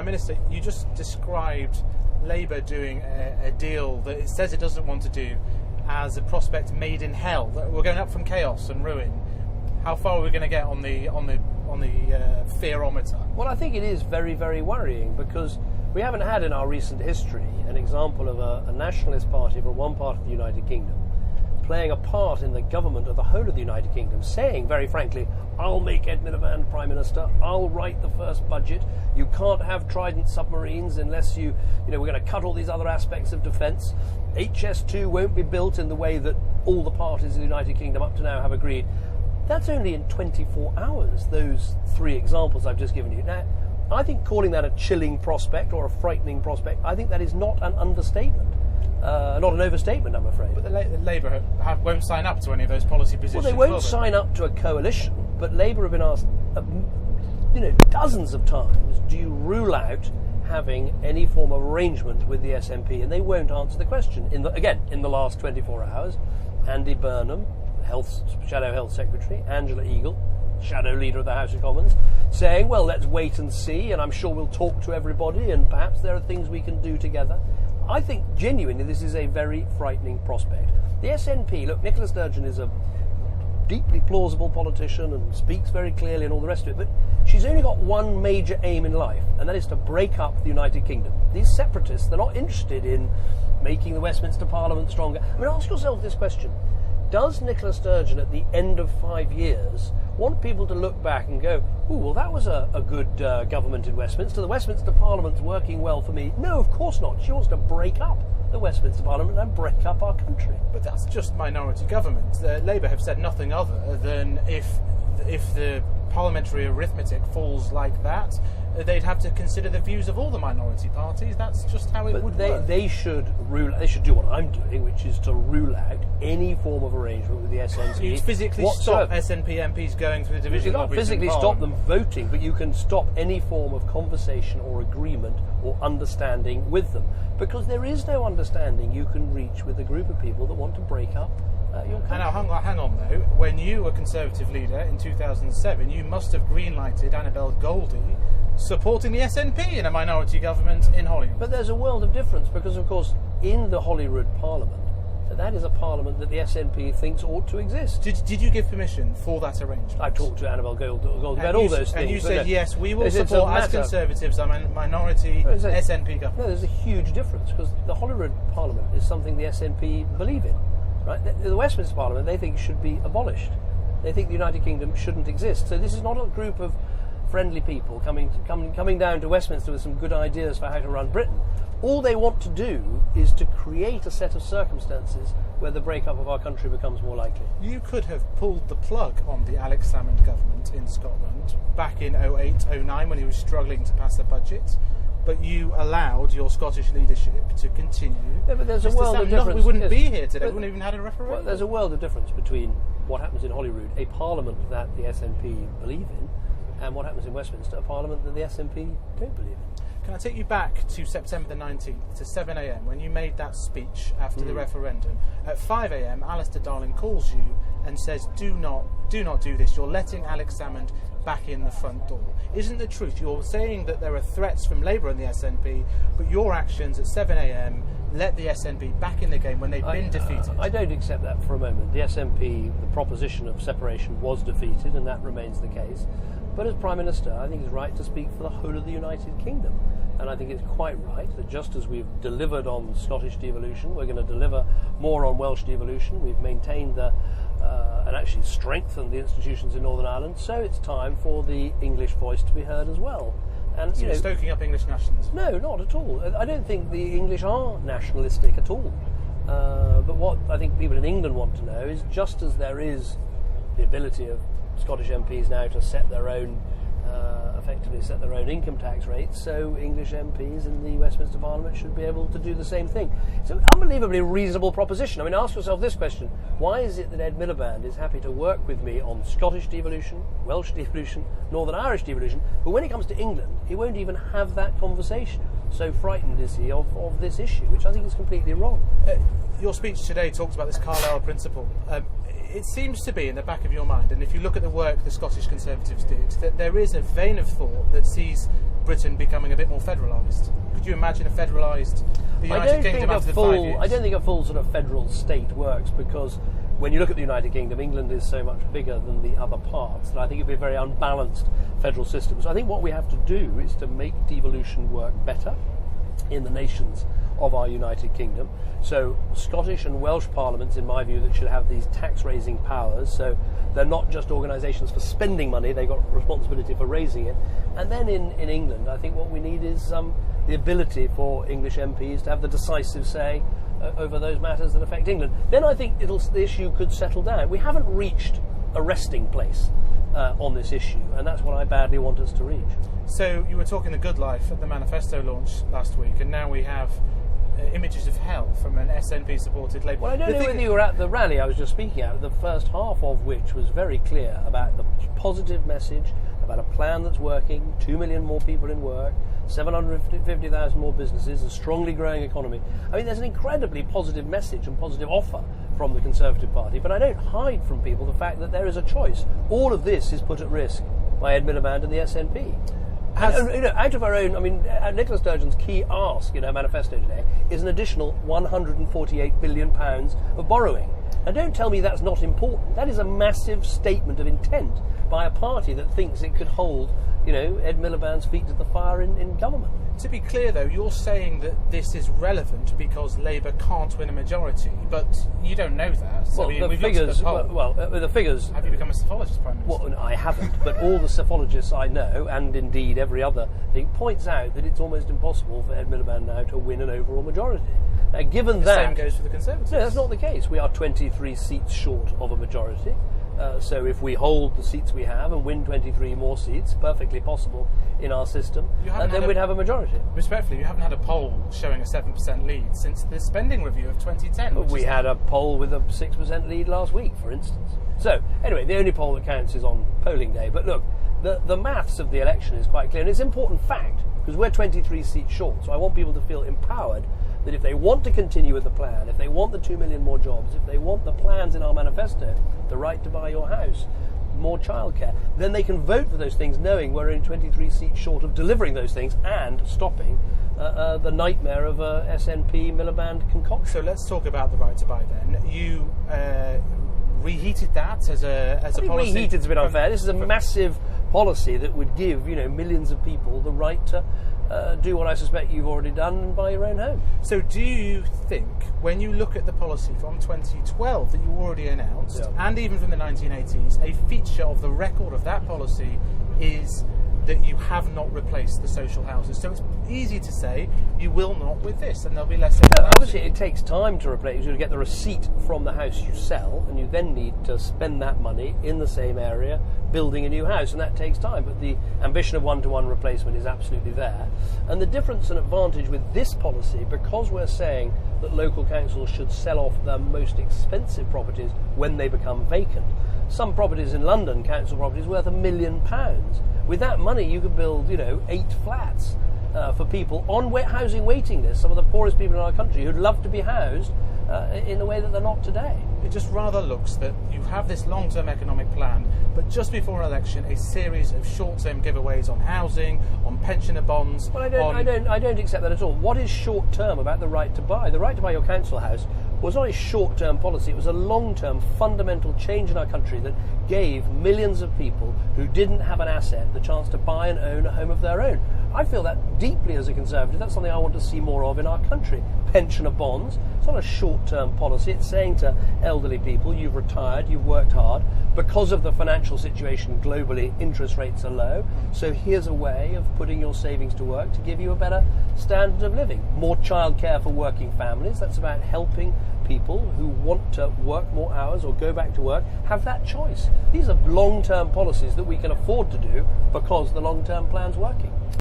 Prime Minister, you just described Labour doing a deal that it says it doesn't want to do as a prospect made in hell. We're going up from chaos and ruin. How far are we going to get on the fearometer? Well, I think it is very, very worrying, because we haven't had in our recent history an example of a nationalist party from one part of the United Kingdom playing a part in the government of the whole of the United Kingdom, saying very frankly, I'll make Ed Miliband Prime Minister, I'll write the first budget, you can't have Trident submarines unless we're going to cut all these other aspects of defence, HS2 won't be built in the way that all the parties in the United Kingdom up to now have agreed. That's only in 24 hours, those three examples I've just given you. Now, I think calling that a chilling prospect or a frightening prospect, I think that is not an understatement. Not an overstatement, I'm afraid. But the Labour won't sign up to any of those policy positions. Well, they won't sign up to a coalition, but Labour have been asked, dozens of times, do you rule out having any form of arrangement with the SNP? And they won't answer the question. In the last 24 hours, Andy Burnham, Shadow Health Secretary, Angela Eagle, Shadow Leader of the House of Commons, saying, well, let's wait and see, and I'm sure we'll talk to everybody, and perhaps there are things we can do together. I think, genuinely, this is a very frightening prospect. The SNP, look, Nicola Sturgeon is a deeply plausible politician and speaks very clearly and all the rest of it, but she's only got one major aim in life, and that is to break up the United Kingdom. These separatists, they're not interested in making the Westminster Parliament stronger. I mean, ask yourself this question. Does Nicola Sturgeon, at the end of 5 years, want people to look back and go, oh, well, that was a good government in Westminster. The Westminster Parliament's working well for me. No, of course not. She wants to break up the Westminster Parliament and break up our country. But that's just minority government. Labour have said nothing other than if the parliamentary arithmetic falls like that, they'd have to consider the views of all the minority parties. That's just how it would work. They should do what I'm doing, which is to rule out any form of arrangement with the SNP. You'd physically stop SNP MPs going through the division. You can't physically stop them voting, but you can stop any form of conversation or agreement or understanding with them. Because there is no understanding you can reach with a group of people that want to break up your country. Now, hang on though. When you were Conservative leader in 2007, you must have green-lighted Annabel Goldie supporting the SNP in a minority government in Holyrood. But there's a world of difference, because of course in the Holyrood Parliament, that is a parliament that the SNP thinks ought to exist. Did you give permission for that arrangement? I talked to Annabel Goldie about all those things. And you said, yes, we will support, as Conservatives, a minority SNP government. No, there's a huge difference, because the Holyrood Parliament is something the SNP believe in. Right? The Westminster Parliament, they think, should be abolished. They think the United Kingdom shouldn't exist. So this is not a group of friendly people coming down to Westminster with some good ideas for how to run Britain. All they want to do is to create a set of circumstances where the breakup of our country becomes more likely. You could have pulled the plug on the Alex Salmond government in Scotland back in 2008-09 when he was struggling to pass a budget, but you allowed your Scottish leadership to continue. Yeah, but there's a world of difference. We wouldn't be here today. We wouldn't even had a referendum. Well, there's a world of difference between what happens in Holyrood, a parliament that the SNP believe in, and what happens in Westminster, a parliament that the SNP don't believe in. Can I take you back to September the 19th, to 7 a.m, when you made that speech after the referendum? At 5 a.m, Alistair Darling calls you and says, do not do this. You're letting Alex Salmond back in the front door. Isn't the truth? You're saying that there are threats from Labour and the SNP, but your actions at 7 a.m. let the SNP back in the game when they've been defeated. I don't accept that for a moment. The SNP, the proposition of separation was defeated, and that remains the case. But as Prime Minister, I think it's right to speak for the whole of the United Kingdom. And I think it's quite right that just as we've delivered on Scottish devolution, we're going to deliver more on Welsh devolution. We've maintained and actually strengthened the institutions in Northern Ireland. So it's time for the English voice to be heard as well. And so you're stoking up English nationalism? No, not at all. I don't think the English are nationalistic at all. But what I think people in England want to know is, just as there is the ability of Scottish MPs now to effectively set their own income tax rates, so English MPs in the Westminster Parliament should be able to do the same thing. It's an unbelievably reasonable proposition. I mean, ask yourself this question: why is it that Ed Miliband is happy to work with me on Scottish devolution, Welsh devolution, Northern Irish devolution, but when it comes to England, he won't even have that conversation? So frightened is he of this issue, which I think is completely wrong. Your speech today talks about this Carlisle principle. It seems to be in the back of your mind, and if you look at the work the Scottish Conservatives did, that there is a vein of thought that sees Britain becoming a bit more federalised? Could you imagine a federalised the United Kingdom after the 5 years? I don't think a full sort of federal state works, because when you look at the United Kingdom, England is so much bigger than the other parts that I think it would be a very unbalanced federal system. So I think what we have to do is to make devolution work better in the nations of our United Kingdom. So Scottish and Welsh parliaments, in my view, that should have these tax-raising powers. So they're not just organisations for spending money, they've got responsibility for raising it. And then in England, I think what we need is the ability for English MPs to have the decisive say over those matters that affect England. Then I think the issue could settle down. We haven't reached a resting place on this issue, and that's what I badly want us to reach. So you were talking the good life at the manifesto launch last week, and now we have images of hell from an SNP-supported Labour. Well, I don't know whether you were at the rally I was just speaking at, the first half of which was very clear about the positive message, about a plan that's working, 2 million more people in work, 750,000 more businesses, a strongly growing economy. I mean, there's an incredibly positive message and positive offer from the Conservative Party, but I don't hide from people the fact that there is a choice. All of this is put at risk by Ed Miliband and the SNP. And, out of our own, I mean, Nicola Sturgeon's key ask in her manifesto today is an additional £148 billion of borrowing. Now, don't tell me that's not important. That is a massive statement of intent by a party that thinks it could hold, Ed Miliband's feet to the fire in government. To be clear, though, you're saying that this is relevant because Labour can't win a majority, but you don't know that. So well, the figures. The figures. Have you become a psephologist, Prime Minister? Well, I haven't, but all the psephologists I know, and indeed every other thing, points out that it's almost impossible for Ed Miliband now to win an overall majority. Now, given that, the same goes for the Conservatives. No, that's not the case. We are 23 seats short of a majority. So if we hold the seats we have and win 23 more seats, perfectly possible in our system, then we'd have a majority. Respectfully, you haven't had a poll showing a 7% lead since the spending review of 2010. But we had a poll with a 6% lead last week, for instance. So, anyway, the only poll that counts is on polling day. But look, the maths of the election is quite clear, and it's an important fact, because we're 23 seats short, so I want people to feel empowered that if they want to continue with the plan, if they want the 2 million more jobs, if they want the plans in our manifesto, the right to buy your house, more childcare, then they can vote for those things knowing we're only 23 seats short of delivering those things and stopping the nightmare of a SNP Miliband concoction. So let's talk about the right to buy then. You reheated that as a policy. Reheated's a bit unfair. This is a massive policy that would give millions of people the right to do what I suspect you've already done and buy your own home. So do you think, when you look at the policy from 2012 that you already announced, and even from the 1980s, a feature of the record of that policy is that you have not replaced the social houses? So it's easy to say you will not with this, and there'll be less social housing. Obviously, it takes time to replace. You get the receipt from the house you sell, and you then need to spend that money in the same area building a new house, and that takes time. But the ambition of one-to-one replacement is absolutely there. And the difference and advantage with this policy, because we're saying that local councils should sell off their most expensive properties when they become vacant. Some properties in London, council properties, worth £1 million. With that money, you could build, 8 flats for people on housing waiting lists, some of the poorest people in our country who'd love to be housed in a way that they're not today. It just rather looks that you have this long-term economic plan, but just before an election, a series of short-term giveaways on housing, on pensioner bonds. Well, I don't accept that at all. What is short-term about the right to buy? The right to buy your council house was not a short-term policy. It was a long-term fundamental change in our country that gave millions of people who didn't have an asset the chance to buy and own a home of their own. I feel that deeply as a Conservative. That's something I want to see more of in our country. Pensioner bonds. It's not a short-term policy. It's saying to elderly people, you've retired, you've worked hard. Because of the financial situation globally, interest rates are low. So here's a way of putting your savings to work to give you a better standard of living. More childcare for working families. That's about helping people who want to work more hours or go back to work have that choice. These are long-term policies that we can afford to do because the long-term plan's working.